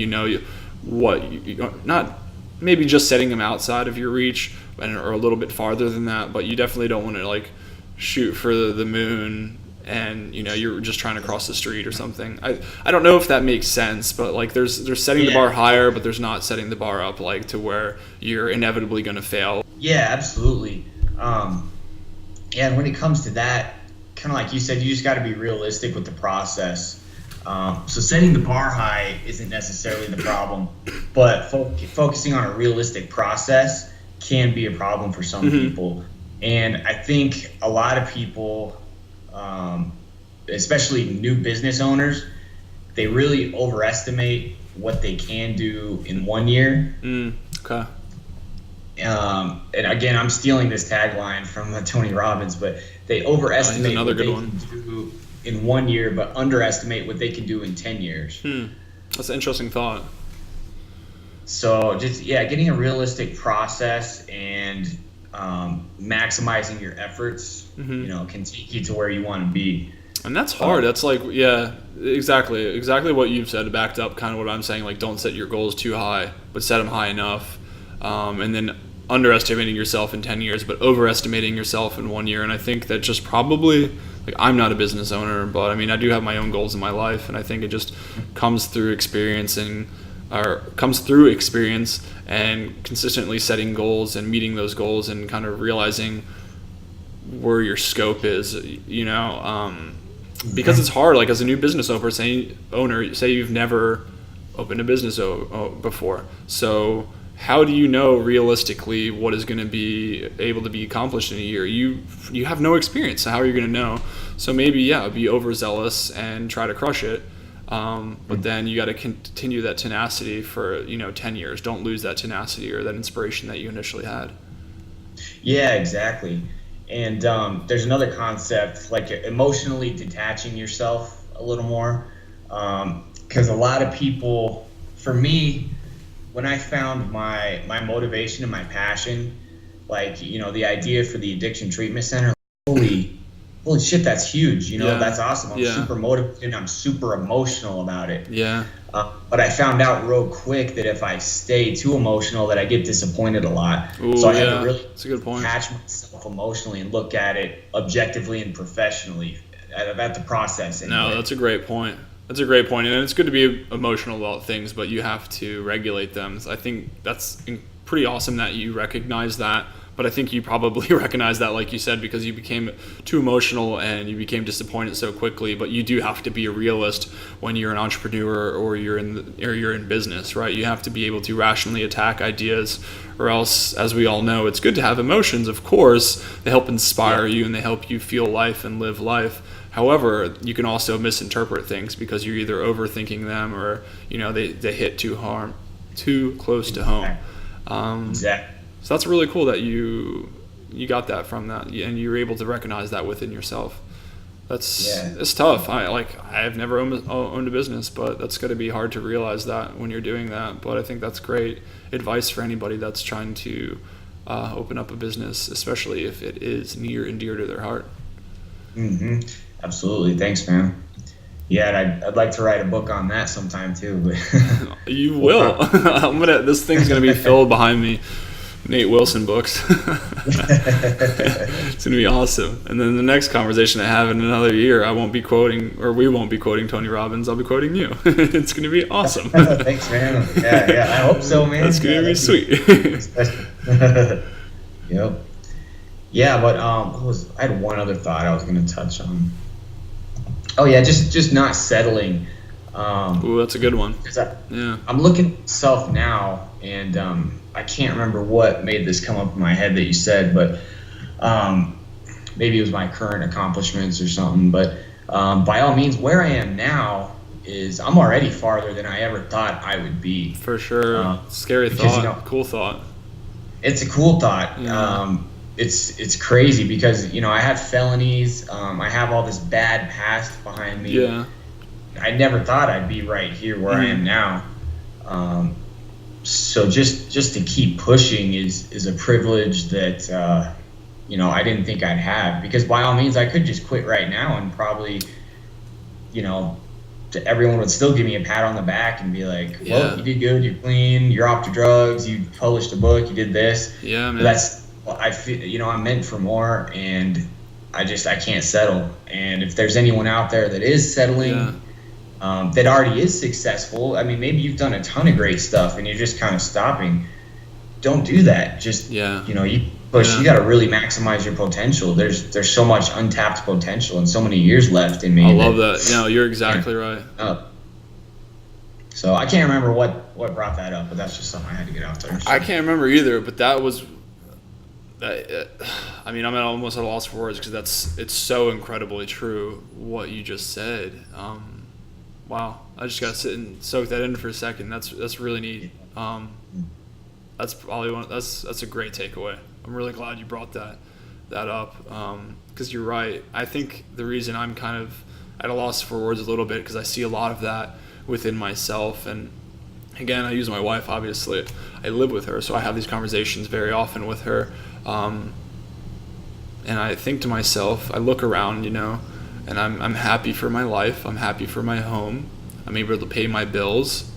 not maybe just setting them outside of your reach or a little bit farther than that, but you definitely don't want to like shoot for the moon and you're just trying to cross the street or something. I don't know if that makes sense, but like there's setting the bar higher, but there's not setting the bar up like to where you're inevitably going to fail. Yeah, absolutely. And when it comes to that, kind of like you said, you just got to be realistic with the process. So setting the bar high isn't necessarily the problem, but focusing on a realistic process can be a problem for some people. And I think a lot of people, especially new business owners, they really overestimate what they can do in 1 year. Okay. And again, I'm stealing this tagline from Tony Robbins, but they overestimate what they can do in 1 year, but underestimate what they can do in 10 years. That's an interesting thought. So just, getting a realistic process and maximizing your efforts, can take you to where you want to be. And that's hard. That's like, exactly what you've said, backed up kind of what I'm saying. Like, don't set your goals too high, but set them high enough. And then underestimating yourself in 10 years, but overestimating yourself in 1 year. And I think that just probably, like, I'm not a business owner, but I mean, I do have my own goals in my life. And I think it just comes through experience and consistently setting goals and meeting those goals and kind of realizing where your scope is, because it's hard. Like, as a new business owner, say you've never opened a business before. So how do you know realistically what is going to be able to be accomplished in a year? You have no experience, so how are you going to know? So maybe, be overzealous and try to crush it. But then you got to continue that tenacity for 10 years. Don't lose that tenacity or that inspiration that you initially had. Yeah, exactly. And there's another concept, like emotionally detaching yourself a little more, because a lot of people, for me, when I found my motivation and my passion, like, the idea for the addiction treatment center, holy shit, that's huge. That's awesome. I'm super motivated. I'm super emotional about it. Yeah. But I found out real quick that if I stay too emotional, that I get disappointed a lot. Ooh, so I had to really that's a good point. attach myself emotionally and look at it objectively and professionally at the process. Anyway. No, that's a great point. And it's good to be emotional about things, but you have to regulate them. I think that's pretty awesome that you recognize that. But I think you probably recognize that, like you said, because you became too emotional and you became disappointed so quickly. But you do have to be a realist when you're an entrepreneur or you're in business, right? You have to be able to rationally attack ideas, or else, as we all know, it's good to have emotions, of course. They help inspire you and they help you feel life and live life. However, you can also misinterpret things because you're either overthinking them or they hit too close to home. Exactly. So that's really cool that you got that from that, and you're able to recognize that within yourself. It's tough. I've never owned a business, but that's going to be hard to realize that when you're doing that. But I think that's great advice for anybody that's trying to open up a business, especially if it is near and dear to their heart. Absolutely. Thanks, man. Yeah, and I'd like to write a book on that sometime too. But you will. This thing's gonna be filled behind me. Nate Wilson books. It's gonna be awesome. And then the next conversation I have in another year, we won't be quoting Tony Robbins. I'll be quoting you. It's gonna be awesome. Thanks, man. Yeah, I hope so, man. That's gonna be sweet. Yep. Yeah, but I had one other thought I was gonna touch on. Oh yeah, just not settling. Ooh, that's a good one. I'm looking at myself now, and I can't remember what made this come up in my head that you said, but maybe it was my current accomplishments or something. But by all means, where I am now is I'm already farther than I ever thought I would be. For sure. Scary thought. Cool thought. It's a cool thought. Yeah. It's crazy because I have felonies. I have all this bad past behind me. Yeah. I never thought I'd be right here where I am now. So just to keep pushing is a privilege that I didn't think I'd have, because by all means I could just quit right now and probably everyone would still give me a pat on the back and be like, well, you did good, you're clean, you're off to drugs, you published a book, you did this. Yeah, man. But I feel I'm meant for more, and I can't settle. And if there's anyone out there that is settling, Yeah. that already is successful, I mean, maybe you've done a ton of great stuff and you're just kind of stopping. Don't do that. Just, Yeah. you push. Yeah. You got to really maximize your potential. There's so much untapped potential and so many years left in me. I love that. No, you're exactly right. So I can't remember what brought that up, but that's just something I had to get out there. So. I can't remember either, but that was. I mean, I'm almost at a loss for words because it's so incredibly true what you just said. Wow, I just gotta sit and soak that in for a second. That's really neat. That's probably that's a great takeaway. I'm really glad you brought that up because you're right. I think the reason I'm kind of at a loss for words a little bit because I see a lot of that within myself. And again, I use my wife, obviously. I live with her, so I have these conversations very often with her. And I think to myself, I look around, and I'm happy for my life. I'm happy for my home. I'm able to pay my bills.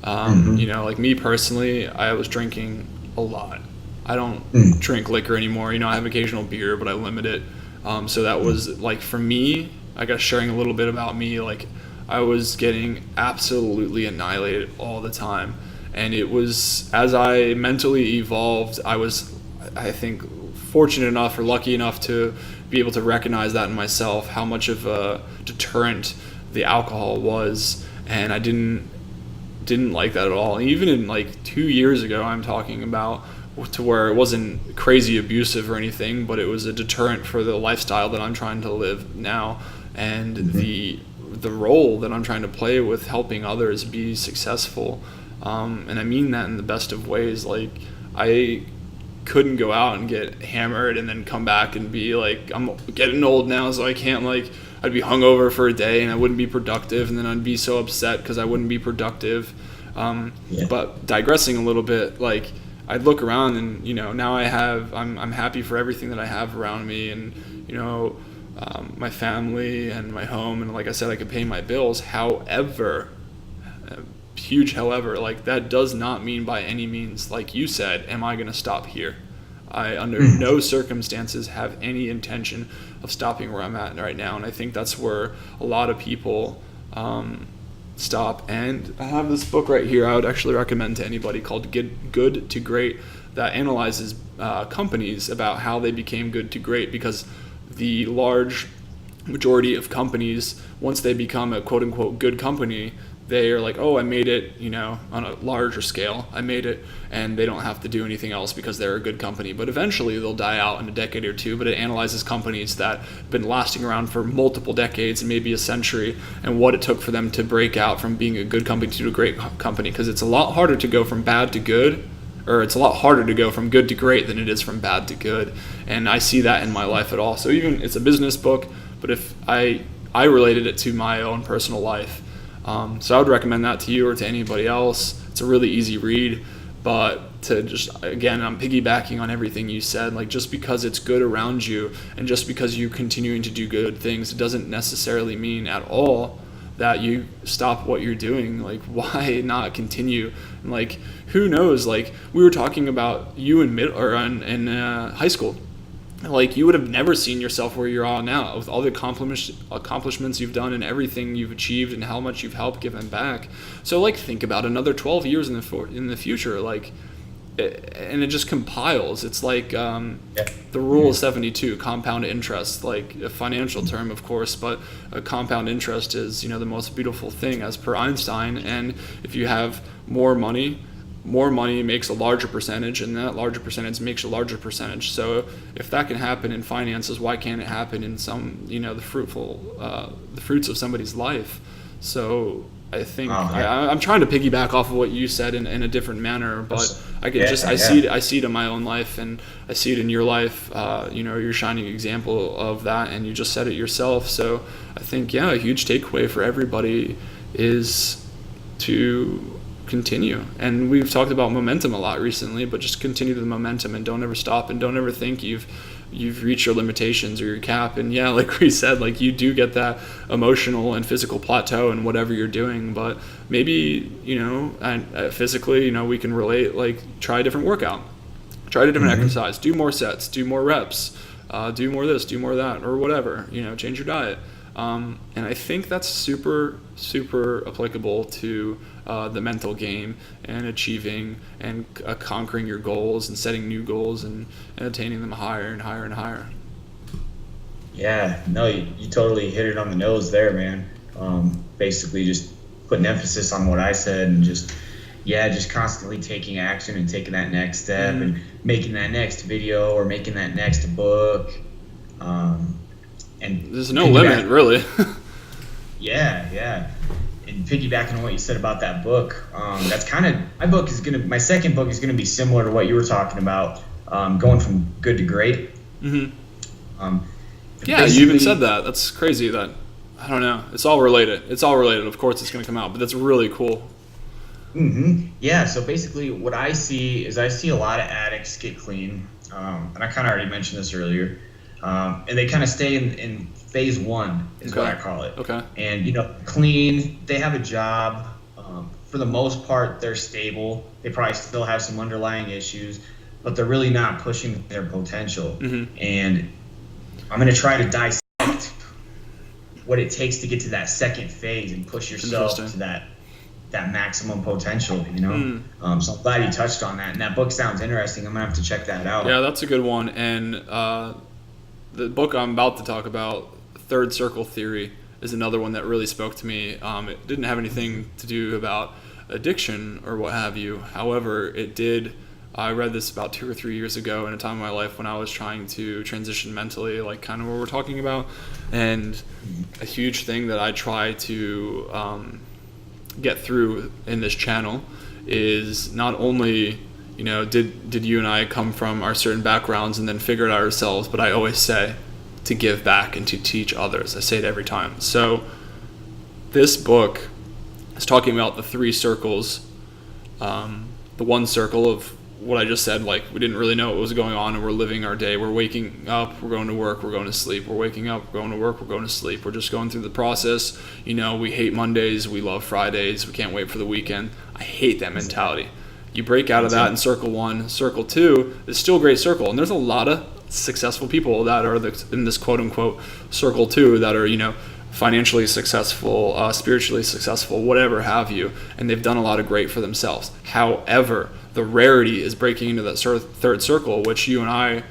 Like me personally, I was drinking a lot. I don't drink liquor anymore. I have occasional beer, but I limit it. So that was like for me, I guess sharing a little bit about me, like I was getting absolutely annihilated all the time. And it was, as I mentally evolved, I think, fortunate enough or lucky enough to be able to recognize that in myself, how much of a deterrent the alcohol was. And I didn't like that at all. Even in like 2 years ago, I'm talking about, to where it wasn't crazy abusive or anything, but it was a deterrent for the lifestyle that I'm trying to live now, and the role that I'm trying to play with helping others be successful. And I mean that in the best of ways. Like, I couldn't go out and get hammered and then come back and be like, I'm getting old now, so I can't, like, I'd be hungover for a day and I wouldn't be productive, and then I'd be so upset because I wouldn't be productive. But digressing a little bit, like, I'd look around and, now I'm happy for everything that I have around me, and, my family and my home, and like I said, I could pay my bills. However, huge however, like, that does not mean by any means, like you said, am I going to stop here? I under no circumstances have any intention of stopping where I'm at right now, and I think that's where a lot of people stop. And I have this book right here I would actually recommend to anybody called Good to Great, that analyzes companies about how they became good to great, because the large majority of companies, once they become a quote-unquote good company, they are like, oh, I made it, on a larger scale, I made it, and they don't have to do anything else because they're a good company. But eventually they'll die out in a decade or two. But it analyzes companies that have been lasting around for multiple decades and maybe a century, and what it took for them to break out from being a good company to a great company. Because it's a lot harder to go from bad to good, or it's a lot harder to go from good to great than it is from bad to good. And I see that in my life at all. So even, it's a business book, but if I related it to my own personal life. So I would recommend that to you or to anybody else. It's a really easy read, but to just, again, I'm piggybacking on everything you said. Like, just because it's good around you and just because you're continuing to do good things, it doesn't necessarily mean at all that you stop what you're doing. Like, why not continue? And like, who knows? Like, we were talking about you in high school. Like, you would have never seen yourself where you're at now, with all the accomplishments you've done and everything you've achieved and how much you've helped give them back. So, like, think about another 12 years in the future, like, and it just compiles. It's like the rule of 72, compound interest, like a financial term, of course, but a compound interest is, the most beautiful thing, as per Einstein. And if you have more money makes a larger percentage, and that larger percentage makes a larger percentage. So if that can happen in finances, why can't it happen in some, the fruits of somebody's life? So I think I'm trying to piggyback off of what you said in a different manner, but I see it in my own life, and I see it in your life. You're a shining example of that, and you just said it yourself. So I think, a huge takeaway for everybody is to continue. And we've talked about momentum a lot recently, but just continue the momentum and don't ever stop, and don't ever think you've reached your limitations or your cap. And like we said, like, you do get that emotional and physical plateau in whatever you're doing, but maybe and physically, we can relate, like, try a different workout, try a different exercise, do more sets, do more reps, do more of this, do more of that, or whatever, change your diet. And I think that's super, super applicable to the mental game and achieving and conquering your goals and setting new goals and attaining them higher and higher and higher. Yeah, no, you totally hit it on the nose there, man. Basically just putting emphasis on what I said and just constantly taking action and taking that next step and making that next video or making that next book. And there's no limit, really. Yeah. And piggybacking on what you said about that book, that's kind of my second book is gonna be similar to what you were talking about, going from good to great. Yeah, you even said that. That's crazy. That I don't know. It's all related. Of course, it's gonna come out, but that's really cool. Yeah. So basically, what I see is a lot of addicts get clean, and I kind of already mentioned this earlier. And they kind of stay in phase one is what I call it. Okay. And, clean, they have a job. For the most part, they're stable. They probably still have some underlying issues, but they're really not pushing their potential. And I'm going to try to dissect what it takes to get to that second phase and push yourself to that maximum potential, So I'm glad you touched on that. And that book sounds interesting. I'm going to have to check that out. Yeah, that's a good one. And the book I'm about to talk about, Third Circle Theory, is another one that really spoke to me. It didn't have anything to do about addiction or what have you. However, it did. I read this about 2 or 3 years ago in a time of my life when I was trying to transition mentally, like kind of what we're talking about. And a huge thing that I try to get through in this channel is not only did you and I come from our certain backgrounds and then figure it out ourselves, but I always say to give back and to teach others. I say it every time. So this book is talking about the 3 circles. The one circle of what I just said, like we didn't really know what was going on and we're living our day. We're waking up, we're going to work, we're going to sleep. We're waking up, we're going to work, we're going to sleep. We're just going through the process. We hate Mondays, we love Fridays, we can't wait for the weekend. I hate that mentality. You break out of that in circle 1. Circle 2 is still a great circle. And there's a lot of successful people that are in this quote-unquote circle 2 that are, financially successful, spiritually successful, whatever have you. And they've done a lot of great for themselves. However, the rarity is breaking into that third circle, which you and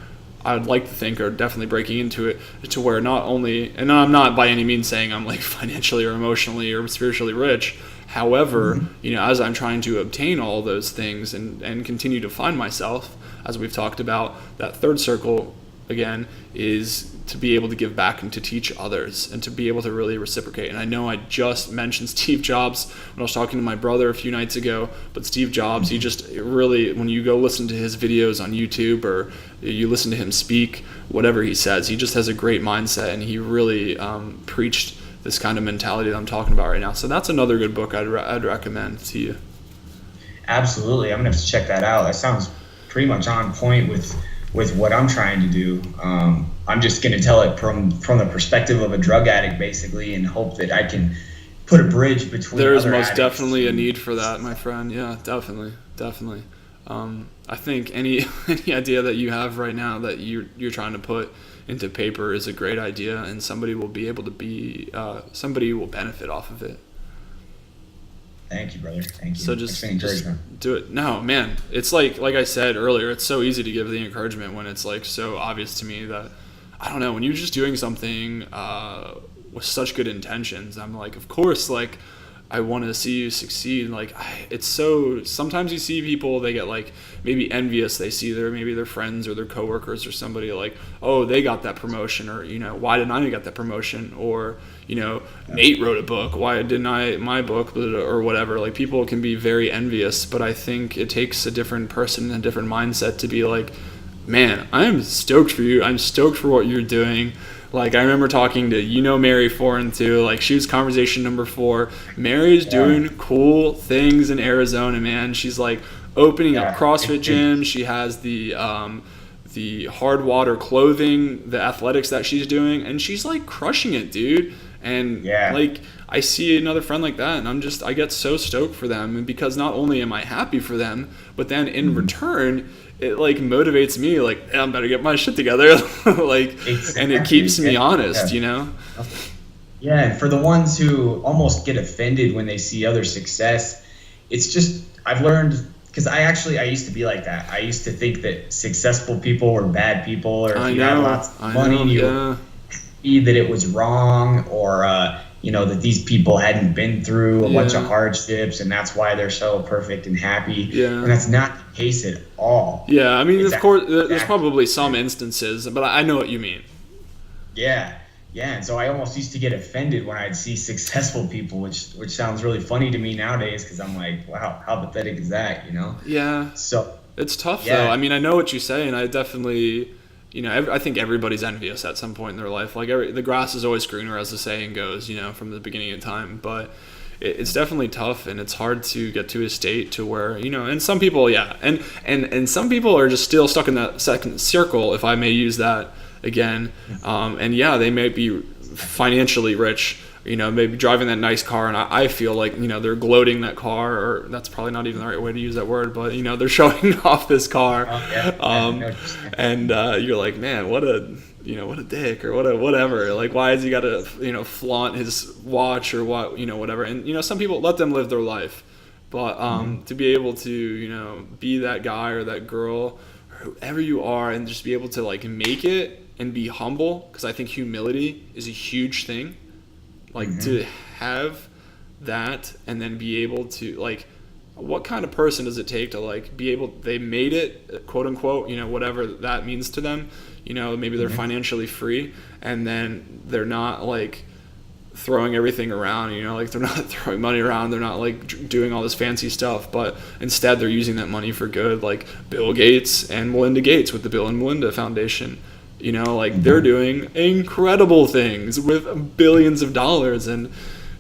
I'd like to think are definitely breaking into it, to where not only, and I'm not by any means saying I'm like financially or emotionally or spiritually rich. However, as I'm trying to obtain all those things and continue to find myself, as we've talked about, that third circle, again, is to be able to give back and to teach others and to be able to really reciprocate. And I know I just mentioned Steve Jobs when I was talking to my brother a few nights ago, but Steve Jobs, he just really, when you go listen to his videos on YouTube or you listen to him speak, whatever he says, he just has a great mindset, and he really preached this kind of mentality that I'm talking about right now. So that's another good book I'd recommend to you. Absolutely. I'm going to have to check that out. That sounds pretty much on point with what I'm trying to do. I'm just going to tell it from the perspective of a drug addict, basically, and hope that I can put a bridge between There's other most addicts. Definitely a need for that, my friend. Yeah, definitely. I think any idea that you have right now that you're trying to put into paper is a great idea, and somebody will be able to somebody will benefit off of it. Thank you, brother. Thank you. So just do it. No, man, it's like I said earlier, it's so easy to give the encouragement when it's like so obvious to me that, I don't know, when you're just doing something with such good intentions, I'm like, of course, like, I want to see you succeed. Like, it's so, sometimes you see people, they get like maybe envious. They see maybe their friends or their coworkers or somebody like, oh, they got that promotion, or, why didn't I get that promotion? Or, Nate wrote a book, why didn't I, my book, or whatever. Like, people can be very envious, but I think it takes a different person and a different mindset to be like, man, I'm stoked for you. I'm stoked for what you're doing. Like, I remember talking to, Mary 4 and 2, like, she was conversation number 4. Mary's doing cool things in Arizona, man. She's like opening up CrossFit gyms. She has the hard water clothing, the athletics that she's doing, and she's like crushing it, dude. And like, I see another friend like that, and I get so stoked for them, and because not only am I happy for them, but then in return, it like motivates me, like, hey, I'm better get my shit together, like, exactly. And it keeps me honest, you know. Yeah, and for the ones who almost get offended when they see other success, it's just, I've learned, because I used to be like that. I used to think that successful people were bad people, or if you had lots of money, you were happy that it was wrong, or that these people hadn't been through a bunch of hardships, and that's why they're so perfect and happy. Yeah. And that's not the case at all. Yeah, I mean, of course, there's probably some instances, but I know what you mean. Yeah. Yeah, and so I almost used to get offended when I'd see successful people, which sounds really funny to me nowadays, because I'm like, wow, how pathetic is that, you know? Yeah. So it's tough, though. I mean, I know what you say, and I definitely, I think everybody's envious at some point in their life. Like, the grass is always greener, as the saying goes, from the beginning of time. But it's definitely tough, and it's hard to get to a state to where, and some people, and some people are just still stuck in that second circle, if I may use that again, and they may be financially rich, maybe driving that nice car, and I feel like they're gloating that car, or that's probably not even the right way to use that word, but they're showing off this car, and you're like, man, what a dick, or whatever, like, why has he got to flaunt his watch, or whatever, and some people, let them live their life, but to be able to be that guy or that girl, whoever you are, and just be able to like make it and be humble, because I think humility is a huge thing, like to have that, and then be able to, like, what kind of person does it take to like be able, they made it, quote unquote, whatever that means to them, maybe they're financially free, and then they're not like throwing everything around, like they're not throwing money around, they're not like doing all this fancy stuff, but instead they're using that money for good, like Bill Gates and Melinda Gates with the Bill and Melinda Foundation, they're doing incredible things with billions of dollars, and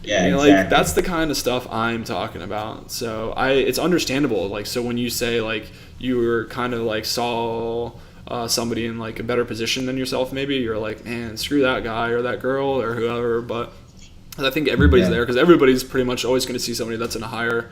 exactly. Like, that's the kind of stuff I'm talking about. So it's understandable, like, so when you say like you were kind of like saw somebody in like a better position than yourself, maybe you're like, man, screw that guy or that girl or whoever, but I think everybody's there, because everybody's pretty much always going to see somebody that's in a higher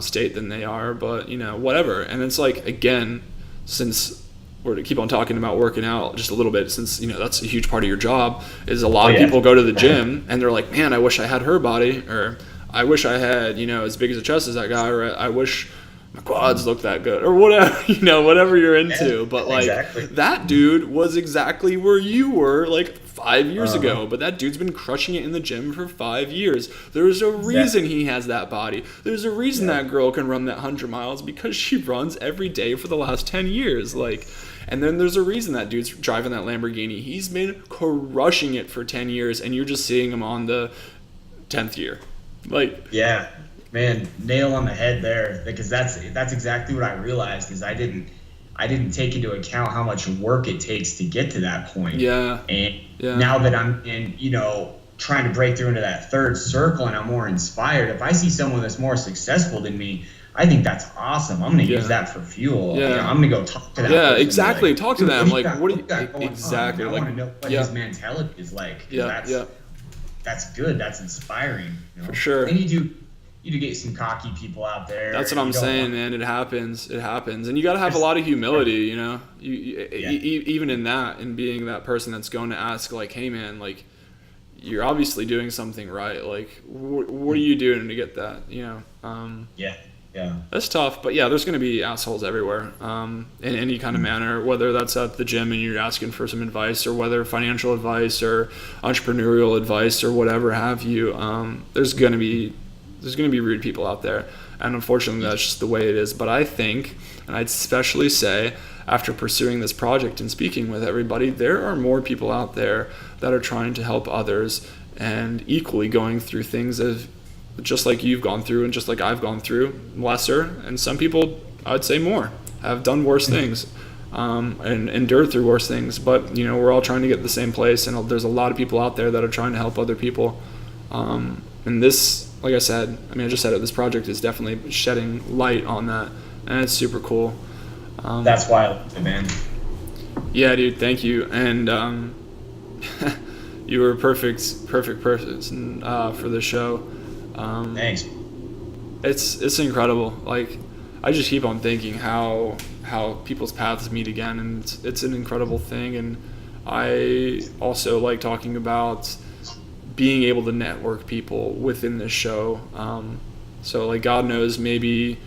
state than they are, but whatever. And it's like, again, since we're to keep on talking about working out just a little bit, since that's a huge part of your job, is a lot of people go to the gym and they're like, man, I wish I had her body, or I wish I had as big as a chest as that guy, or I wish my quads look that good, or whatever, whatever you're into. But like, that dude was exactly where you were like 5 years ago, but that dude's been crushing it in the gym for 5 years. There's a reason he has that body. There's a reason that girl can run that 100 miles, because she runs every day for the last 10 years. Like, and then there's a reason that dude's driving that Lamborghini. He's been crushing it for 10 years, and you're just seeing him on the 10th year. Like, yeah, man, nail on the head there, because that's exactly what I realized, is I didn't take into account how much work it takes to get to that point. And now that I'm in, trying to break through into that third circle, and I'm more inspired, if I see someone that's more successful than me, I think that's awesome. I'm going to use that for fuel. I'm going to go talk to that person. Exactly. Like, talk to them. Like, what do you got going exactly? on? I want to know what his mentality is like. That's good. That's inspiring. For sure. And you do get some cocky people out there. That's what I'm saying, man. It happens. And you got to have a lot of humility, even in that, and being that person that's going to ask, like, hey, man, like, you're obviously doing something right. Like, what are you doing to get that? That's tough, but there's going to be assholes everywhere, in any kind of manner, whether that's at the gym and you're asking for some advice, or whether financial advice or entrepreneurial advice or whatever have you. There's going to be rude people out there, and unfortunately that's just the way it is. But I think, and I'd especially say, after pursuing this project and speaking with everybody, there are more people out there that are trying to help others, and equally going through things of just like you've gone through, and just like I've gone through, lesser, and some people, I'd say more, have done worse things, and endured through worse things. But we're all trying to get to the same place, and there's a lot of people out there that are trying to help other people. And this, like I said, I just said it, this project is definitely shedding light on that, and it's super cool. That's why I love it, man. Yeah, dude, thank you. And you were a perfect person for the show. Thanks. It's incredible. Like, I just keep on thinking how people's paths meet again, and it's an incredible thing. And I also like talking about being able to network people within this show. So like, God knows, maybe,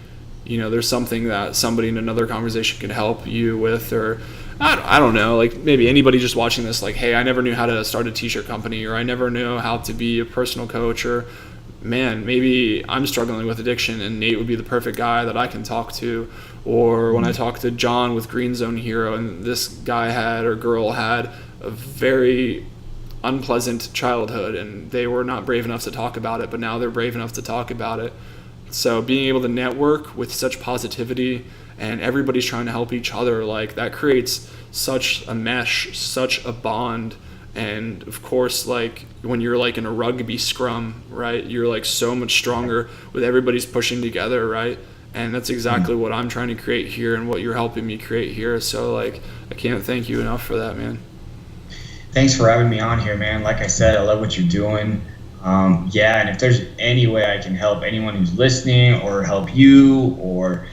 there's something that somebody in another conversation could help you with, or I don't know, like maybe anybody just watching this, like, hey, I never knew how to start a t-shirt company, or I never knew how to be a personal coach, or man, maybe I'm struggling with addiction and Nate would be the perfect guy that I can talk to. Or when I talk to John with Green Zone Hero, and this guy had, or girl had, a very unpleasant childhood and they were not brave enough to talk about it, but now they're brave enough to talk about it. So being able to network with such positivity, and everybody's trying to help each other, like, that creates such a mesh, such a bond. And of course, like, when you're like in a rugby scrum, right, you're like so much stronger with everybody's pushing together, right? And that's exactly what I'm trying to create here, and what you're helping me create here. So like, I can't thank you enough for that, man. Thanks for having me on here, man. Like I said, I love what you're doing. And if there's any way I can help anyone who's listening, or help you, or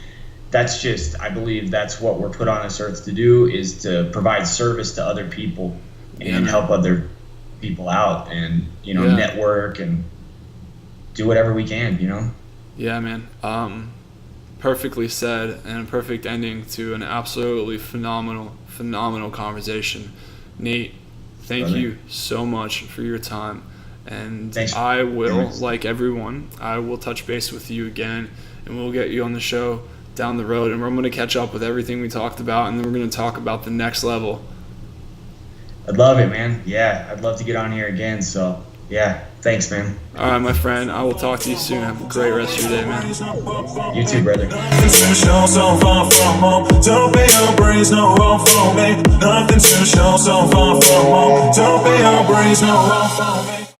that's just, I believe that's what we're put on this earth to do, is to provide service to other people and help other people out, and network and do whatever we can. Yeah, man. Perfectly said, and a perfect ending to an absolutely phenomenal conversation. Nate, thank you so much for your time. And thanks. I will, like everyone, I will touch base with you again, and we'll get you on the show down the road, and we're going to catch up with everything we talked about, and then we're going to talk about the next level. I'd love it, man. Yeah, I'd love to get on here again. So, yeah, thanks, man. All right, my friend. I will talk to you soon. Have a great rest of your day, man. You too, brother.